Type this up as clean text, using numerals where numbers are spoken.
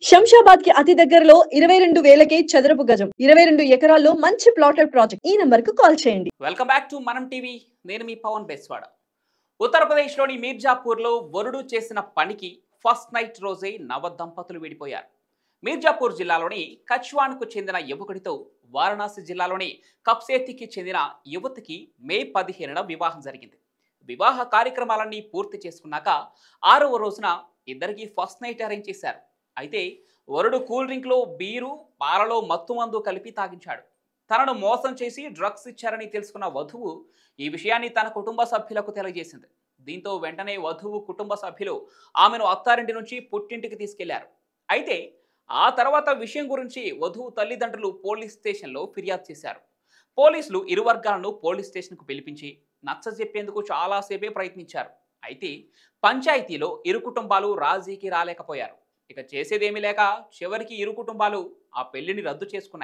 శంషాబాద్ కి అతి దగ్గరలో 22,000కే చదరపు గజం 22 ఎకరాల్లో మంచి ప్లాటెడ్ ప్రాజెక్ట్. ఈ నంబర్ కు కాల్ చేయండి. వెల్కమ్ బ్యాక్ టు మనం టీవీ. నేను మీ పవన్ బెస్వాడ. ఉత్తరప్రదేశ్లోని మీర్జాపూర్లో వరుడు చేసిన పనికి ఫస్ట్ నైట్ రోజే నవ దంపతులు విడిపోయారు. మీర్జాపూర్ జిల్లాలోని కచ్వాన్కు చెందిన యువకుడితో వారణాసి జిల్లాలోని కప్సేతికి చెందిన యువతికి మే 15న వివాహం జరిగింది. వివాహ కార్యక్రమాలన్నీ పూర్తి చేసుకున్నాక 6వ రోజున ఇద్దరికి ఫస్ట్ నైట్ అరేంజ్ చేశారు. అయితే వరుడు కూల్ డ్రింక్లో బీరు, పాలలో మత్తుమందు కలిపి తాగించాడు. తనను మోసం చేసి డ్రగ్స్ ఇచ్చారని తెలుసుకున్న వధువు ఈ విషయాన్ని తన కుటుంబ సభ్యులకు తెలియజేసింది. దీంతో వెంటనే వధువు కుటుంబ సభ్యులు ఆమెను అత్తారింటి నుంచి పుట్టింటికి తీసుకెళ్లారు. అయితే ఆ తర్వాత విషయం గురించి వధువు తల్లిదండ్రులు పోలీస్ స్టేషన్లో ఫిర్యాదు చేశారు. పోలీసులు ఇరు వర్గాలను పోలీస్ స్టేషన్కు పిలిపించి నచ్చజెప్పేందుకు చాలాసేపే ప్రయత్నించారు. అయితే పంచాయతీలో ఇరు కుటుంబాలు రాజీకి రాలేకపోయారు. ఇక చేసేదేమీ లేక చివరికి ఇరు కుటుంబాలు ఆ పెళ్లిని రద్దు చేసుకున్నాయి.